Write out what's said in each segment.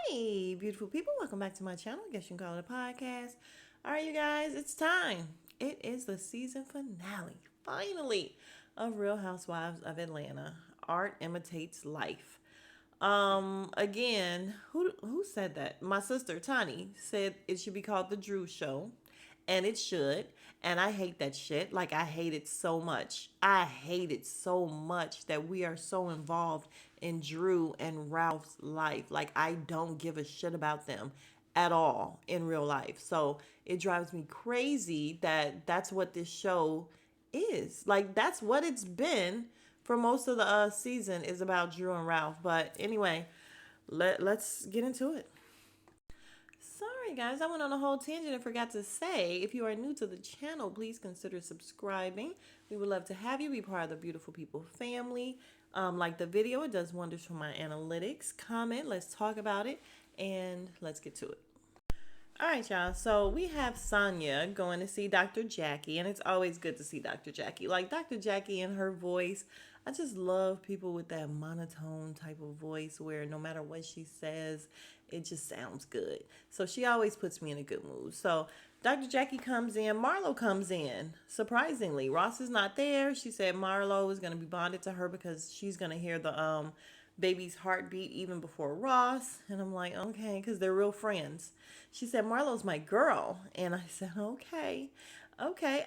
Hey, beautiful people. Welcome back to my channel. I guess you can call it a podcast. All right, you guys, it's time. It is the season finale, finally, of Real Housewives of Atlanta. Art imitates life. Again, who said that? My sister Tani said it should be called the Drew Show, and it should. And I hate that shit. Like I hate it so much. I hate it so much that we are so involved in Drew and Ralph's life. Like I don't give a shit about them at all in real life. So it drives me crazy that that's what this show is. Like that's what it's been for most of the season is about Drew and Ralph. But anyway, let's get into it. Sorry, guys, I went on a whole tangent and forgot to say if you are new to the channel, please consider subscribing. We would love to have you be part of the Beautiful People family. Like the video, it does wonders for my analytics. Comment, let's talk about it, and let's get to it. All right, y'all. So we have Sonia going to see Dr. Jackie, and it's always good to see Dr. Jackie. Like Dr. Jackie and her voice, I just love people with that monotone type of voice where no matter what she says, it just sounds good. So she always puts me in a good mood. So Dr. Jackie comes in, Marlo comes in. Surprisingly, Ross is not there. She said Marlo is going to be bonded to her because she's going to hear the baby's heartbeat even before Ross. And I'm like, okay, because they're real friends. She said, Marlo's my girl. And I said, okay. Okay,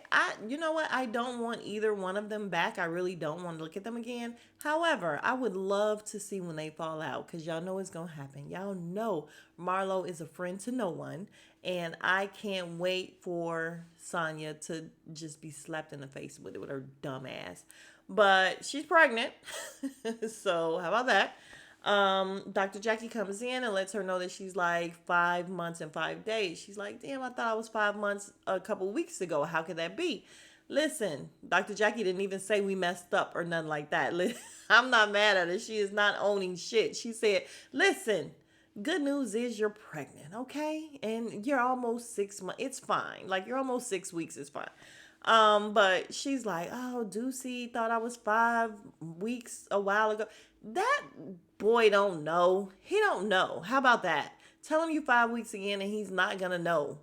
you know what? I don't want either one of them back. I really don't want to look at them again. However, I would love to see when they fall out because y'all know it's going to happen. Y'all know Marlo is a friend to no one. And I can't wait for Sonya to just be slapped in the face with it with her dumb ass. But she's pregnant. So how about that? Dr. Jackie comes in and lets her know that she's like 5 months and 5 days. She's like, damn, I thought I was 5 months a couple weeks ago. How could that be? Listen, Dr. Jackie didn't even say we messed up or nothing like that. I'm not mad at her. She is not owning shit. She said, listen, good news is you're pregnant, okay? And you're almost 6 months. It's fine. Like you're almost 6 weeks. It's fine. But she's like, oh, Ducey thought I was 5 weeks a while ago. That boy don't know. He don't know. How about that? Tell him you 5 weeks again and he's not gonna know.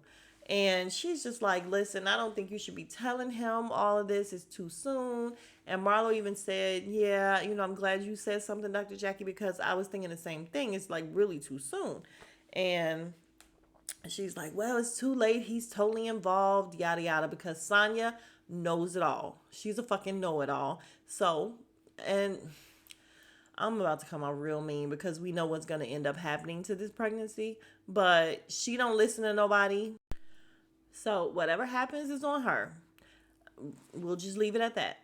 And she's just like, listen, I don't think you should be telling him all of this. It's too soon. And Marlo even said, yeah, I'm glad you said something, Dr. Jackie, because I was thinking the same thing. It's like really too soon. And she's like, well, it's too late. He's totally involved, yada, yada, because Sonya knows it all. She's a fucking know-it-all. So, and I'm about to come out real mean because we know what's going to end up happening to this pregnancy, but she don't listen to nobody. So whatever happens is on her. We'll just leave it at that.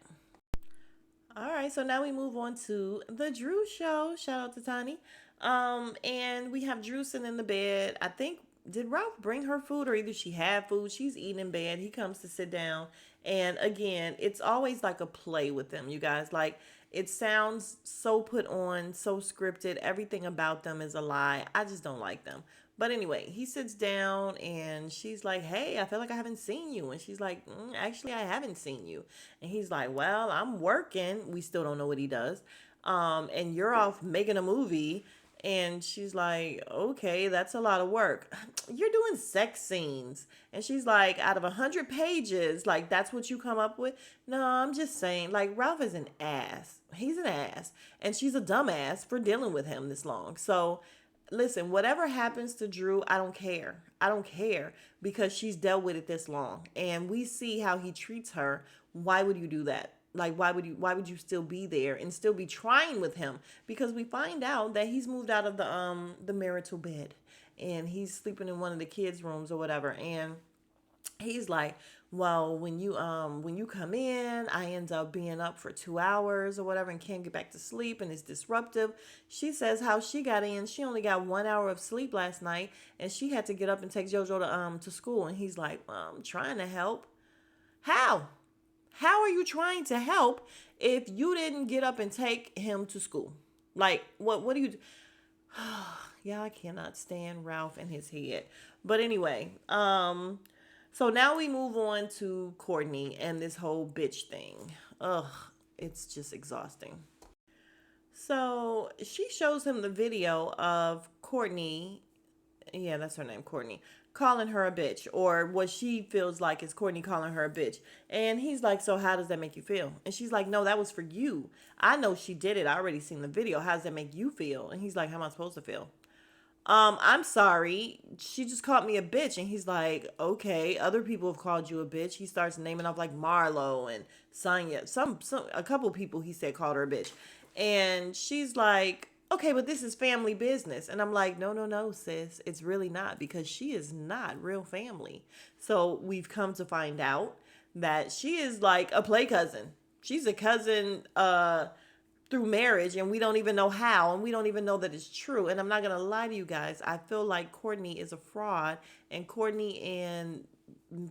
All right, so now we move on to the Drew show. Shout out to Tani. And we have Drew sitting in the bed. I think did Ralph bring her food or either she had food? She's eating in bed. He comes to sit down. And again, it's always like a play with them, you guys. Like it sounds so put on, so scripted. Everything about them is a lie. I just don't like them. But anyway, he sits down and she's like, hey, I feel like I haven't seen you. And she's like, actually, I haven't seen you. And he's like, well, I'm working. We still don't know what he does. And you're off making a movie. And she's like, okay, that's a lot of work. You're doing sex scenes. And she's like, out of 100 pages, like, that's what you come up with? No, I'm just saying, like, Ralph is an ass. He's an ass. And she's a dumbass for dealing with him this long. So, listen, whatever happens to Drew, I don't care. I don't care because she's dealt with it this long. And we see how he treats her. Why would you do that? Like, why would you still be there and still be trying with him? Because we find out that he's moved out of the marital bed and he's sleeping in one of the kids' rooms or whatever. And he's like, well, when you come in, I end up being up for 2 hours or whatever and can't get back to sleep and it's disruptive. She says how she got in, she only got 1 hour of sleep last night and she had to get up and take JoJo to school. And he's like, well, I'm trying to help. How? How are you trying to help if you didn't get up and take him to school? Like, what do you do? Yeah, I cannot stand Ralph and his head. But anyway, so now we move on to Courtney and this whole bitch thing. Ugh, it's just exhausting. So she shows him the video of Courtney yeah, that's her name, Courtney, calling her a bitch, or what she feels like is Courtney calling her a bitch. And he's like, so how does that make you feel? And she's like, no, that was for you. I know she did it. I already seen the video. How does that make you feel? And he's like, how am I supposed to feel? I'm sorry. She just called me a bitch. And he's like, okay, other people have called you a bitch. He starts naming off like Marlo and Sonya. A couple people he said called her a bitch. And she's like, okay, but this is family business. And I'm like, no, no, no, sis. It's really not, because she is not real family. So we've come to find out that she is like a play cousin. She's a cousin, through marriage, and we don't even know how, and we don't even know that it's true. And I'm not gonna lie to you guys, I feel like Courtney is a fraud, and Courtney and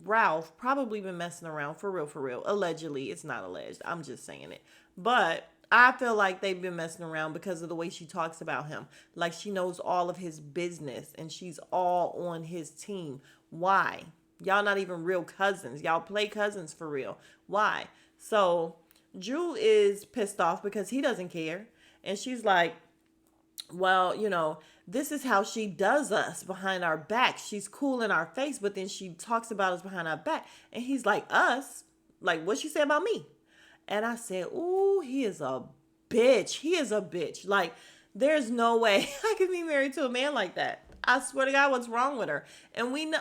Ralph probably been messing around for real. Allegedly. It's not alleged, I'm just saying it. But I feel like they've been messing around because of the way she talks about him, like she knows all of his business and she's all on his team. Why? Y'all not even real cousins. Y'all play cousins for real. Why? So Drew is pissed off because he doesn't care. And she's like, well, this is how she does us behind our back. She's cool in our face, but then she talks about us behind our back. And he's like, us? Like, what she say about me? And I said, ooh, he is a bitch. He is a bitch. Like, there's no way I could be married to a man like that. I swear to God, what's wrong with her? And we know,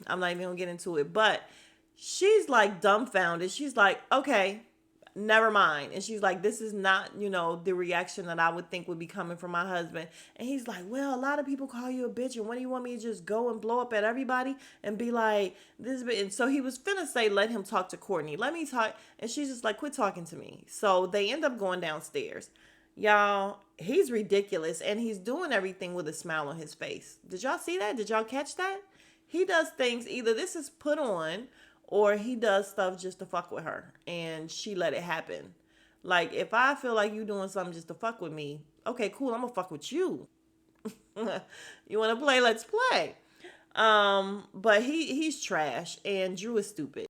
I'm not even gonna get into it, but she's like dumbfounded. She's like, okay, never mind. And she's like, this is not, the reaction that I would think would be coming from my husband. And he's like, well, a lot of people call you a bitch, and what do you want me to just go and blow up at everybody and be like this? And so he was finna say, let him talk to Courtney, let me talk. And she's just like, quit talking to me. So they end up going downstairs. Y'all, he's ridiculous, and he's doing everything with a smile on his face. Did y'all see that? Did y'all catch that? He does things, either this is put on, or he does stuff just to fuck with her, and she let it happen. Like, if I feel like you doing something just to fuck with me, okay, cool, I'm gonna fuck with you. You want to play? Let's play. But he's trash, and Drew is stupid.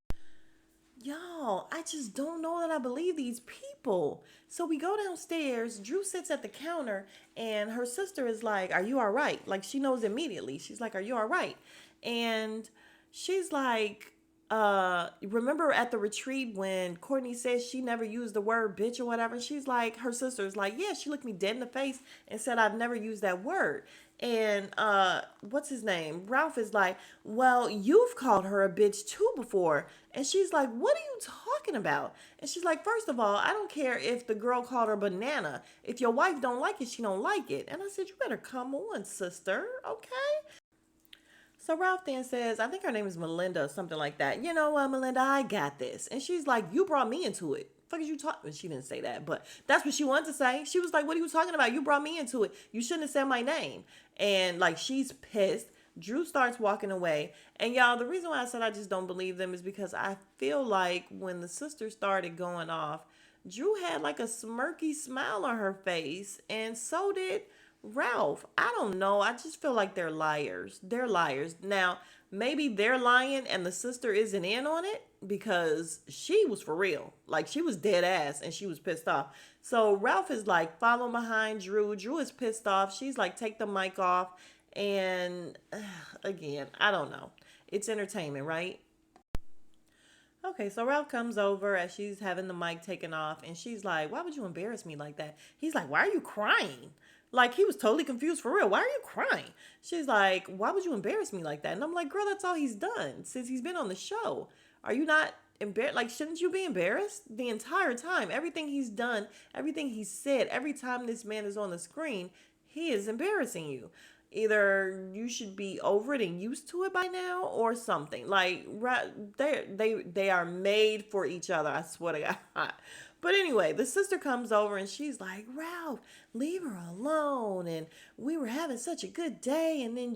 Y'all, I just don't know that I believe these people. So we go downstairs. Drew sits at the counter, and her sister is like, are you all right? Like, she knows immediately. She's like, are you all right? And she's like, remember at the retreat when Courtney said she never used the word bitch or whatever? She's like, her sister's like, yeah, she looked me dead in the face and said I've never used that word. And what's his name? Ralph is like, well, you've called her a bitch too before. And she's like, what are you talking about? And she's like, first of all, I don't care if the girl called her banana. If your wife don't like it, she don't like it. And I said, you better come on, sister, okay? So Ralph then says, I think her name is Melinda or something like that. You know what, Melinda, I got this. And she's like, you brought me into it. Fuck is you talking? She didn't say that, but that's what she wanted to say. She was like, what are you talking about? You brought me into it. You shouldn't have said my name. And like, she's pissed. Drew starts walking away. And y'all, the reason why I said I just don't believe them is because I feel like when the sister started going off, Drew had like a smirky smile on her face. And so did Ralph. I don't know. I just feel like they're liars. They're liars. Now, maybe they're lying and the sister isn't in on it, because she was for real. Like, she was dead ass and she was pissed off. So Ralph is like following behind Drew. Drew is pissed off. She's like, take the mic off. And again, I don't know. It's entertainment, right? Okay, so Ralph comes over as she's having the mic taken off, and she's like, why would you embarrass me like that? He's like, why are you crying? Like, he was totally confused for real. Why are you crying? She's like, why would you embarrass me like that? And I'm like, girl, that's all he's done since he's been on the show. Are you not embarrassed? Like, shouldn't you be embarrassed the entire time? Everything he's done, everything he's said, every time this man is on the screen, he is embarrassing you. Either you should be over it and used to it by now, or something. Like, they are made for each other, I swear to God. But anyway, the sister comes over and she's like, Ralph, leave her alone. And we were having such a good day. And then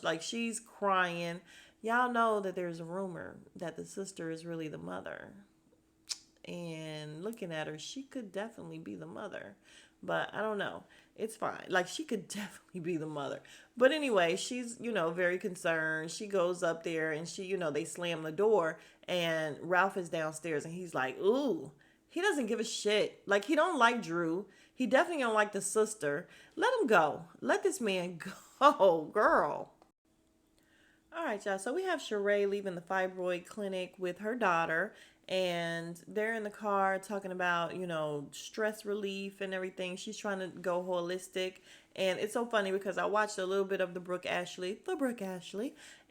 like, she's crying. Y'all know that there's a rumor that the sister is really the mother. And looking at her, she could definitely be the mother. But I don't know. It's fine. Like, she could definitely be the mother. But anyway, she's, very concerned. She goes up there and they slam the door. And Ralph is downstairs and he's like, ooh. He doesn't give a shit. Like, he don't like Drew. He definitely don't like the sister. Let him go. Let this man go, girl. All right, y'all. So we have Sheree leaving the fibroid clinic with her daughter, and they're in the car talking about, stress relief and everything. She's trying to go holistic. And it's so funny because I watched a little bit of the Brooke Ashley,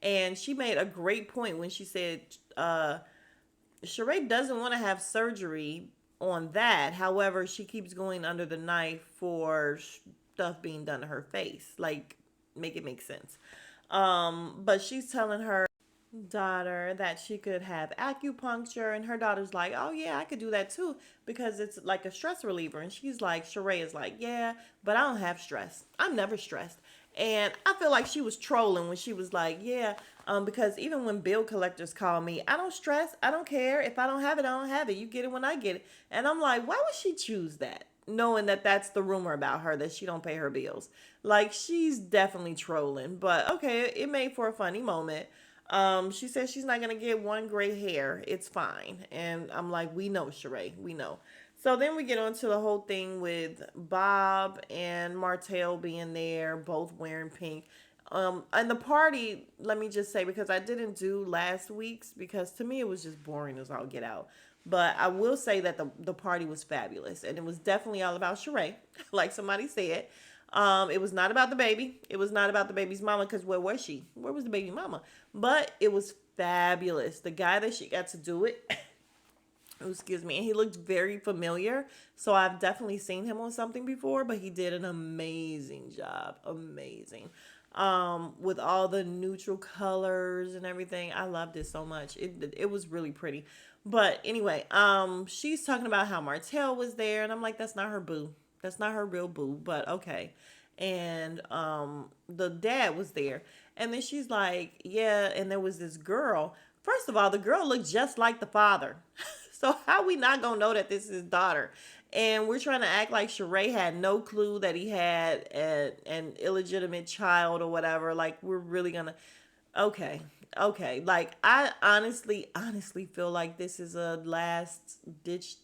and she made a great point when she said, Sheree doesn't want to have surgery on that. However, she keeps going under the knife for stuff being done to her face. Like, make it make sense. But she's telling her daughter that she could have acupuncture, and her daughter's like, oh yeah, I could do that too because it's like a stress reliever. And she's like, Sheree is like, yeah, but I don't have stress. I'm never stressed. And I feel like she was trolling when she was like, yeah, because even when bill collectors call me, I don't stress. I don't care. If I don't have it, I don't have it. You get it when I get it. And I'm like, why would she choose that? Knowing that that's the rumor about her, that she don't pay her bills. Like, she's definitely trolling. But okay, it made for a funny moment. She says she's not gonna get one gray hair. It's fine. And I'm like, we know, Sheree. We know. So then we get on to the whole thing with Bob and Martell being there, both wearing pink. And the party, let me just say, because I didn't do last week's, because to me it was just boring as all get out. But I will say that the party was fabulous, and it was definitely all about Sheree, like somebody said. It was not about the baby. It was not about the baby's mama, because where was she? Where was the baby mama? But it was fabulous. The guy that she got to do it, oh, excuse me, and he looked very familiar. So I've definitely seen him on something before, but he did an amazing job. Amazing. With all the neutral colors and everything. I loved it so much. It was really pretty. But anyway, she's talking about how Martell was there, and I'm like, that's not her boo. That's not her real boo, but okay. And the dad was there. And then she's like, yeah, and there was this girl. First of all, the girl looked just like the father. So how we not gonna know that this is his daughter? And we're trying to act like Sheree had no clue that he had an illegitimate child or whatever. Like, we're really gonna, okay, okay. Like, I honestly feel like this is a last ditch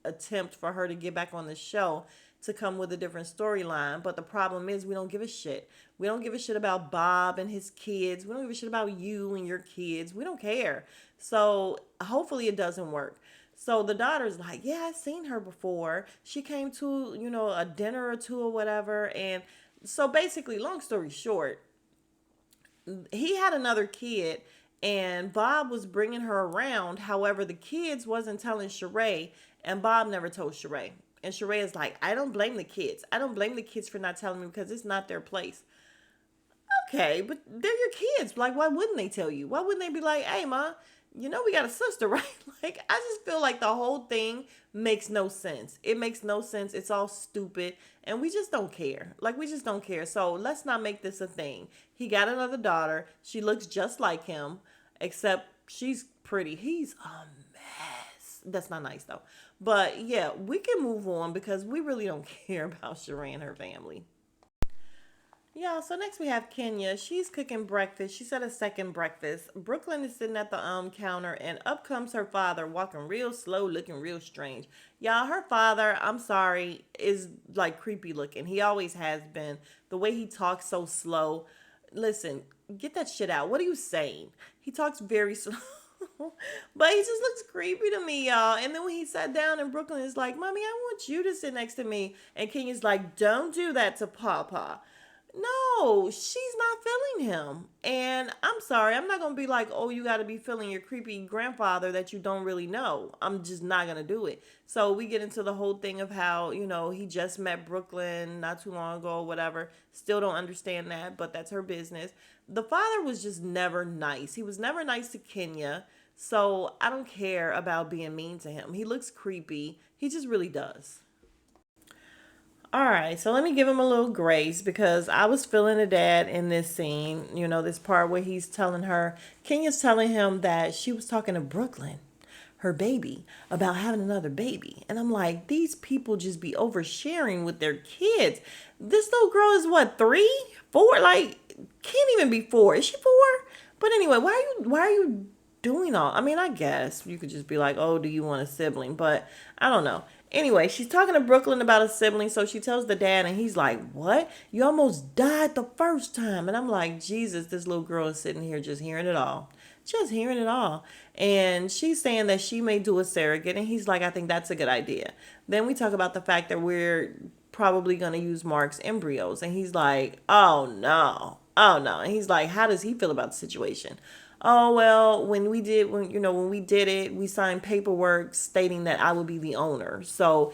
attempt for her to get back on the show, to come with a different storyline. But the problem is, we don't give a shit. We don't give a shit about Bob and his kids. We don't give a shit about you and your kids. We don't care. So hopefully it doesn't work. So the daughter's like, yeah, I've seen her before. She came to, a dinner or two or whatever. And so basically, long story short, he had another kid, and Bob was bringing her around. However, the kids wasn't telling Sheree, and Bob never told Sheree. And Sheree is like, I don't blame the kids. I don't blame the kids for not telling me, because it's not their place. Okay, but they're your kids. Like, why wouldn't they tell you? Why wouldn't they be like, hey, ma, we got a sister, right? Like, I just feel like the whole thing makes no sense. It makes no sense. It's all stupid. And we just don't care. Like, we just don't care. So let's not make this a thing. He got another daughter. She looks just like him, except she's pretty. He's a mess. That's not nice, though. But yeah, we can move on, because we really don't care about Sheree and her family. Yeah, so next we have Kenya. She's cooking breakfast. She said a second breakfast. Brooklyn is sitting at the counter, and up comes her father, walking real slow, looking real strange. Y'all, her father, I'm sorry, is like creepy looking. He always has been. The way he talks so slow. Listen, get that shit out. What are you saying? He talks very slow. But he just looks creepy to me, y'all. And then when he sat down, and Brooklyn is like, Mommy, I want you to sit next to me. And Kenya's like, don't do that to Papa. No, she's not feeling him. And I'm sorry, I'm not going to be like, oh, you got to be feeling your creepy grandfather that you don't really know. I'm just not going to do it. So we get into the whole thing of how, he just met Brooklyn not too long ago or whatever. Still don't understand that, but that's her business. The father was just never nice. He was never nice to Kenya. So I don't care about being mean to him. He looks creepy. He just really does. All right, so let me give him a little grace, because I was feeling the dad in this scene. This part where he's telling her, Kenya's telling him that she was talking to Brooklyn, her baby, about having another baby. And I'm like, these people just be oversharing with their kids. This little girl is what, 3, 4? Like, can't even be 4. Is she 4? But anyway, why are you doing all? I mean, I guess you could just be like, oh, do you want a sibling? But I don't know. Anyway, she's talking to Brooklyn about a sibling, so she tells the dad, and he's like, "What? You almost died the first time." And I'm like, Jesus, this little girl is sitting here just hearing it all. Just hearing it all. And she's saying that she may do a surrogate, and he's like, "I think that's a good idea." Then we talk about the fact that we're probably going to use Mark's embryos, and he's like, "Oh no. Oh no." And he's like, "How does he feel about the situation?" "Oh well, when we did it, we signed paperwork stating that I would be the owner." So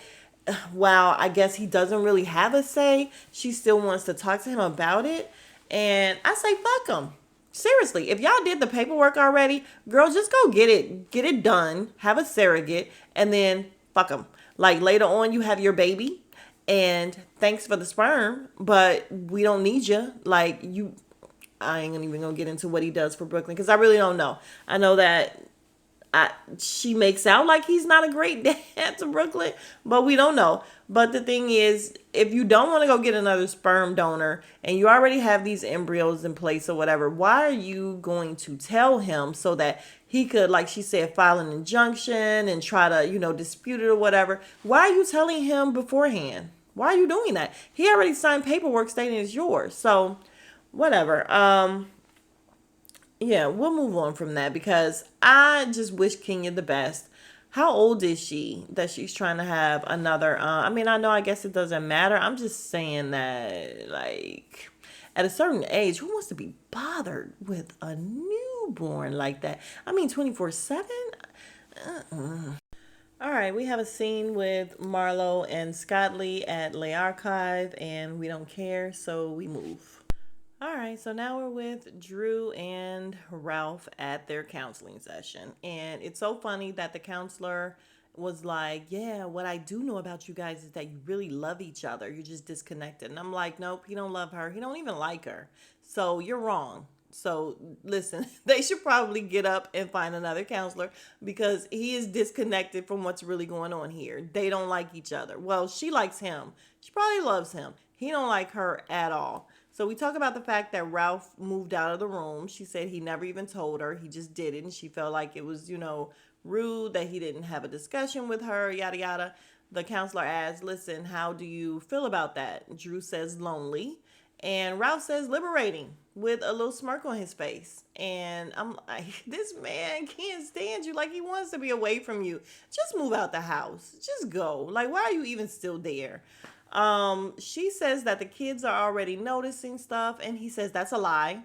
while I guess he doesn't really have a say, she still wants to talk to him about it. And I say fuck him. Seriously, if y'all did the paperwork already, girl, just go get it done, have a surrogate, and then fuck him. Like later on, you have your baby, and thanks for the sperm, but we don't need you. Like you, I ain't even gonna get into what he does for Brooklyn because I really don't know. I know that she makes out like he's not a great dad to Brooklyn, but we don't know. But the thing is, if you don't want to go get another sperm donor and you already have these embryos in place or whatever, why are you going to tell him so that he could, like she said, file an injunction and try to, dispute it or whatever? Why are you telling him beforehand? Why are you doing that? He already signed paperwork stating it's yours. So, whatever. Yeah, we'll move on from that because I just wish Kenya the best. How old is she that she's trying to have another? I mean, I know, I guess it doesn't matter. I'm just saying that, like, at a certain age, who wants to be bothered with a newborn like that? I mean, 24/7? All right, we have a scene with Marlo and Scott Lee at Le Archive, and we don't care, so we move. All right, so now we're with Drew and Ralph at their counseling session. And it's so funny that the counselor was like, "Yeah, what I do know about you guys is that you really love each other. You're just disconnected." And I'm like, "Nope, he don't love her. He don't even like her. So you're wrong." So listen, they should probably get up and find another counselor because he is disconnected from what's really going on here. They don't like each other. Well, she likes him. She probably loves him. He don't like her at all. So we talk about the fact that Ralph moved out of the room. She said he never even told her. He just did it. And she felt like it was, rude that he didn't have a discussion with her, yada, yada. The counselor asks, "Listen, how do you feel about that?" Drew says lonely. And Ralph says liberating with a little smirk on his face. And I'm like, this man can't stand you. Like, he wants to be away from you. Just move out the house. Just go. Like, why are you even still there? She says that the kids are already noticing stuff, and he says that's a lie.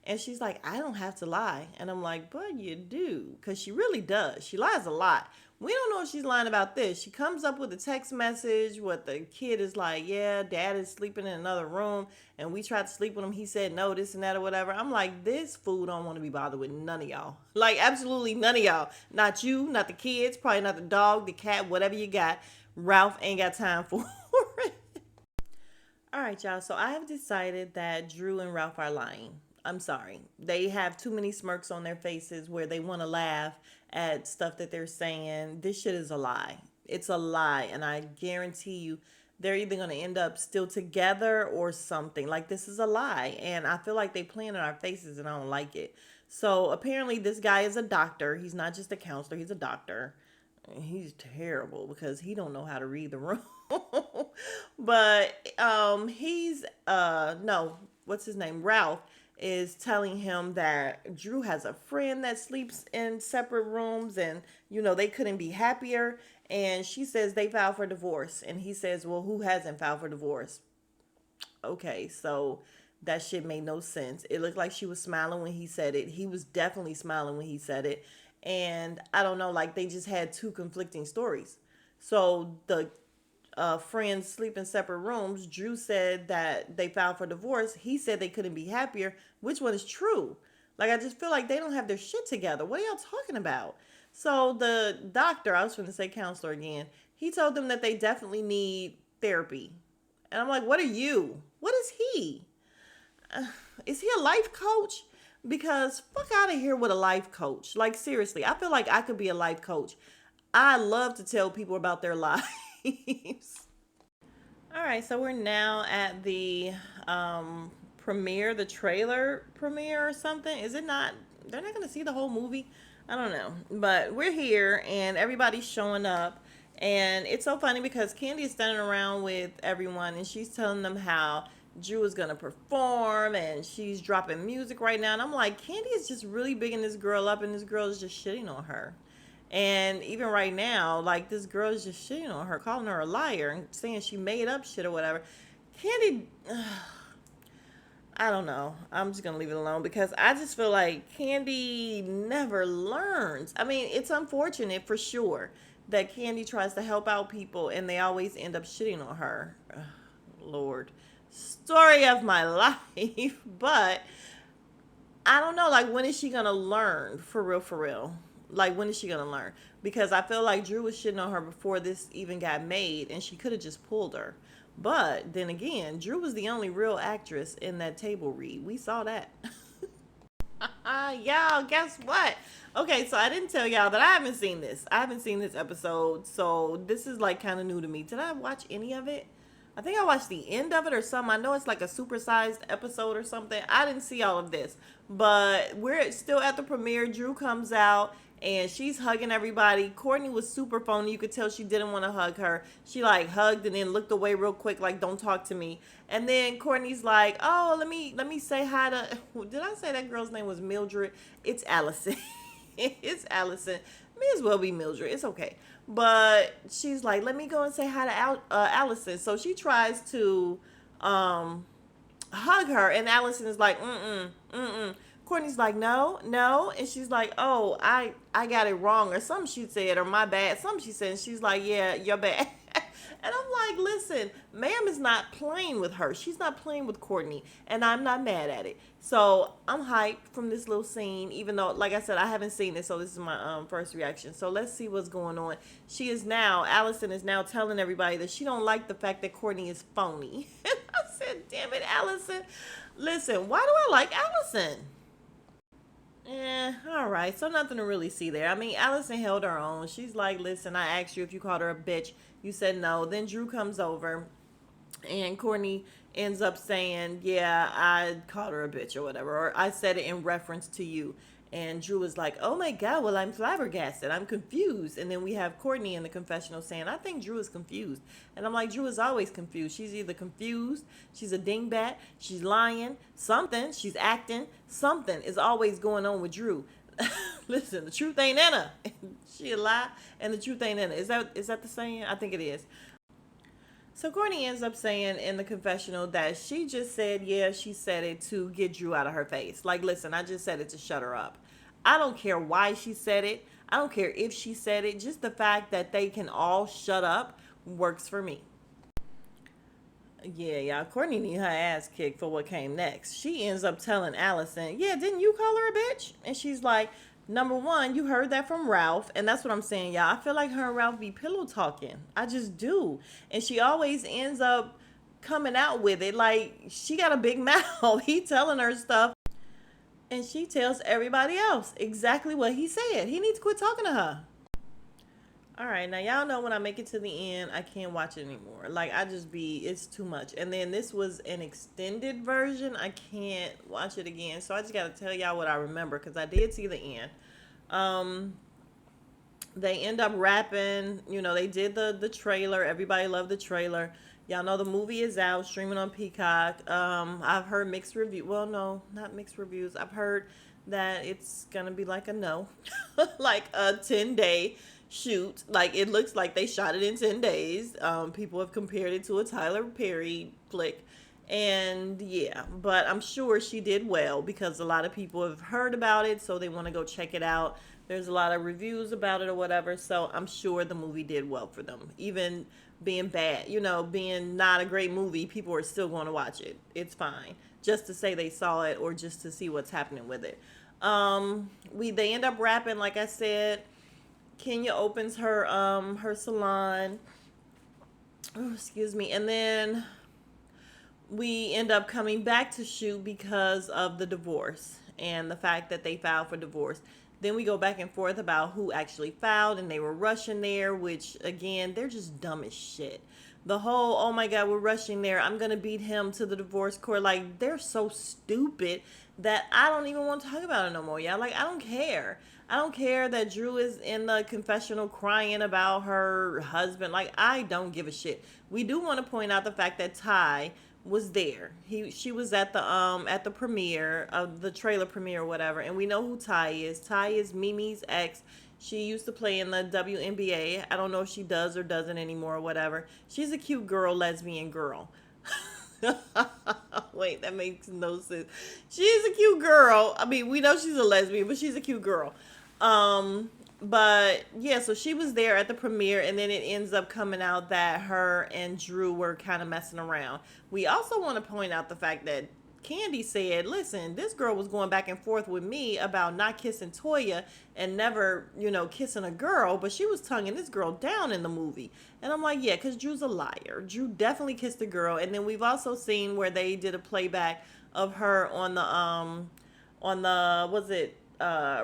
And she's like, "I don't have to lie." And I'm like, "But you do," because she really does. She lies a lot. We don't know if she's lying about this. She comes up with a text message what the kid is like, "Yeah, dad is sleeping in another room, and we tried to sleep with him. He said no, this and that or whatever." I'm like, this fool don't want to be bothered with none of y'all. Like, absolutely none of y'all. Not you, not the kids, probably not the dog, the cat, whatever you got. Ralph ain't got time for it. All right, y'all. So I have decided that Drew and Ralph are lying. I'm sorry. They have too many smirks on their faces where they want to laugh at stuff that they're saying. This shit is a lie. It's a lie. And I guarantee you, they're either going to end up still together or something. Like, this is a lie. And I feel like they playing in our faces and I don't like it. So apparently this guy is a doctor. He's not just a counselor. He's a doctor. He's terrible because he don't know how to read the room. But he's no, what's his name? Ralph is telling him that Drew has a friend that sleeps in separate rooms and they couldn't be happier, and she says they filed for divorce, and he says, "Well, who hasn't filed for divorce?" Okay, so that shit made no sense. It looked like she was smiling when he said it. He was definitely smiling when he said it. And I don't know, like, they just had two conflicting stories. So the friends sleep in separate rooms. Drew said that they filed for divorce. He said they couldn't be happier. Which one is true? Like, I just feel like they don't have their shit together. What are y'all talking about? So the doctor, I was going to say counselor again, he told them that they definitely need therapy. And I'm like, what are you? What is he? Is he a life coach? Because fuck out of here with a life coach. Like, seriously, I feel like I could be a life coach. I love to tell people about their lives. All right, so we're now at the premiere, the trailer premiere or something. Is it not? They're not going to see the whole movie. I don't know. But we're here and everybody's showing up. And it's so funny because Candy is standing around with everyone and she's telling them how Drew is gonna perform and she's dropping music right now. And I'm like, Candy is just really bigging this girl up and this girl is just shitting on her. And even right now, like this girl is just shitting on her, calling her a liar and saying she made up shit or whatever. Candy, I don't know. I'm just gonna leave it alone because I just feel like Candy never learns. I mean, it's unfortunate for sure that Candy tries to help out people and they always end up shitting on her. Ugh, Lord, story of my life. But I don't know. Like, when is she gonna learn for real? For real. Like, when is she gonna learn? Because I feel like Drew was shitting on her before this even got made, and she could have just pulled her. But then again, Drew was the only real actress in that table read. We saw that. Y'all, guess what? Okay, so I didn't tell y'all that I haven't seen this. I haven't seen this episode, so this is like kind of new to me. Did I watch any of it? I think I watched the end of it or something. I know it's like a supersized episode or something. I didn't see all of this, but we're still at the premiere. Drew comes out and she's hugging everybody. Courtney was super phony. You could tell she didn't want to hug her. She like hugged and then looked away real quick, like don't talk to me. And then Courtney's like, "Oh, let me say hi to." Did I say that girl's name was Mildred? It's Allison. It's Allison. May as well be Mildred. It's okay. But she's like, "Let me go and say hi to Allison." So she tries to hug her, and Allison is like, "Mm mm." Courtney's like, "No, no," and she's like, "Oh, I got it wrong," or something she said, or my bad, something she said. And she's like, "Yeah, you're bad." And I'm like, listen, ma'am is not playing with her. She's not playing with Courtney, and I'm not mad at it. So I'm hyped from this little scene, even though, like I said, I haven't seen it, so this is my first reaction. So let's see what's going on. Allison is now telling everybody that she don't like the fact that Courtney is phony. And I said, damn it, Allison. Listen, why do I like Allison? All right. So nothing to really see there. I mean, Allison held her own. She's like, listen, I asked you if you called her a bitch. You said no. Then Drew comes over and Courtney ends up saying, yeah, I called her a bitch or whatever. Or I said it in reference to you. And Drew was like, oh my God, well, I'm flabbergasted. I'm confused. And then we have Courtney in the confessional saying, I think Drew is confused. And I'm like, Drew is always confused. She's either confused, she's a dingbat, she's lying, something, she's acting, something is always going on with Drew. Listen, the truth ain't in her. She a lie, and the truth ain't in her. Is that the saying? I think it is. So Courtney ends up saying in the confessional that she just said, yeah, she said it to get Drew out of her face. Like, listen, I just said it to shut her up. I don't care why she said it. I don't care if she said it. Just the fact that they can all shut up works for me. Yeah, y'all. Courtney need her ass kicked for what came next. She ends up telling Allison, yeah, didn't you call her a bitch? And she's like, number one, you heard that from Ralph. And that's what I'm saying, y'all. I feel like her and Ralph be pillow talking. I just do. And she always ends up coming out with it. Like, she got a big mouth. He telling her stuff. And she tells everybody else exactly what he said. He needs to quit talking to her. All right, now y'all know when I make it to the end, I can't watch it anymore. Like, it's too much. And then this was an extended version. I can't watch it again. So I just got to tell y'all what I remember because I did see the end. Um, they end up rapping. You know, they did the trailer. Everybody loved the trailer. Y'all know the movie is out, streaming on Peacock. I've heard mixed reviews. Well, no, not mixed reviews. I've heard that it's going to be like a no. Like a 10-day shoot. Like, it looks like they shot it in 10 days. People have compared it to a Tyler Perry flick. And yeah, but I'm sure she did well because a lot of people have heard about it, so they want to go check it out. There's a lot of reviews about it or whatever, so I'm sure the movie did well for them. Even being bad, being not a great movie, people are still going to watch it. It's fine. Just to say they saw it or just to see what's happening with it. They end up rapping, like I said. Kenya opens her salon. Oh, excuse me. And then we end up coming back to shoot because of the divorce and the fact that they filed for divorce. Then we go back and forth about who actually filed, and they were rushing there, which, again, they're just dumb as shit. The whole, oh my God, we're rushing there, I'm gonna beat him to the divorce court. Like, they're so stupid that I don't even want to talk about it no more. Yeah, like, I don't care. I don't care that Drew is in the confessional crying about her husband. Like, I don't give a shit. We do want to point out the fact that Ty was there. She was at the premiere of the trailer premiere or whatever, and we know who Ty is. Ty is Mimi's ex. She used to play in the WNBA. I don't know if she does or doesn't anymore or whatever. She's a cute girl, lesbian girl. Wait, that makes no sense. She's a cute girl. I mean, we know she's a lesbian, but she's a cute girl. But yeah, so she was there at the premiere, and then it ends up coming out that her and Drew were kind of messing around. We also want to point out the fact that Candy said, listen, this girl was going back and forth with me about not kissing Toya and never, kissing a girl, but she was tonguing this girl down in the movie. And I'm like, yeah, because Drew's a liar. Drew definitely kissed a girl. And then we've also seen where they did a playback of her on the was it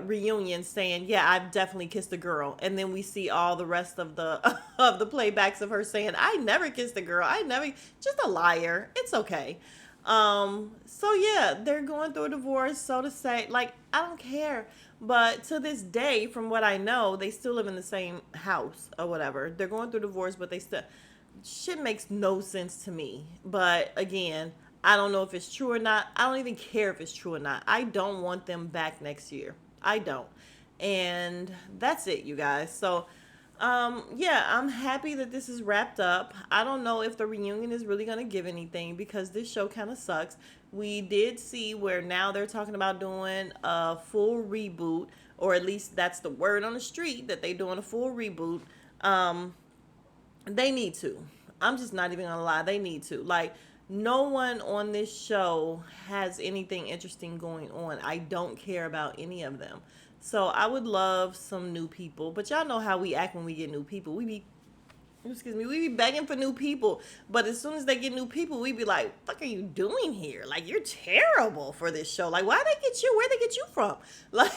reunion saying, yeah, I've definitely kissed a girl. And then we see all the rest of the of the playbacks of her saying, I never kissed a girl. I never, just a liar. It's okay. So yeah, they're going through a divorce, so to say. Like, I don't care. But to this day, from what I know, they still live in the same house or whatever. They're going through divorce, but they still, shit makes no sense to me. But again, I don't know if it's true or not. I don't even care if it's true or not. I don't want them back next year. I don't. And that's it, you guys. So yeah, I'm happy that this is wrapped up. I don't know if the reunion is really going to give anything because this show kind of sucks. We did see where now they're talking about doing a full reboot, or at least that's the word on the street, that they're doing a full reboot. They need to. I'm just not even going to lie. They need to. Like, no one on this show has anything interesting going on. I don't care about any of them. So I would love some new people, but y'all know how we act when we get new people. We be begging for new people, but as soon as they get new people, we be like, "Fuck are you doing here? Like, you're terrible for this show. Like, why they get you? Where they get you from?" Like,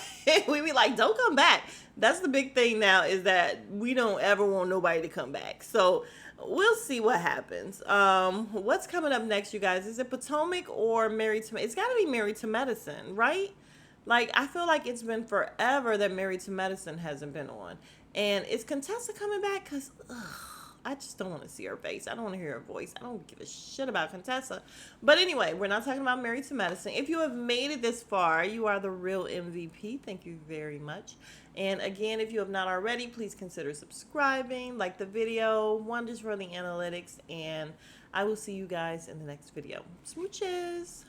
we be like, "Don't come back." That's the big thing now, is that we don't ever want nobody to come back. So we'll see what happens. What's coming up next, you guys? Is it Potomac or Married to? It's got to be Married to Medicine, right? Like, I feel like it's been forever that Married to Medicine hasn't been on. And is Contessa coming back? Because, I just don't want to see her face. I don't want to hear her voice. I don't give a shit about Contessa. But anyway, we're not talking about Married to Medicine. If you have made it this far, you are the real MVP. Thank you very much. And again, if you have not already, please consider subscribing, like the video, wonders for the analytics, and I will see you guys in the next video. Smooches!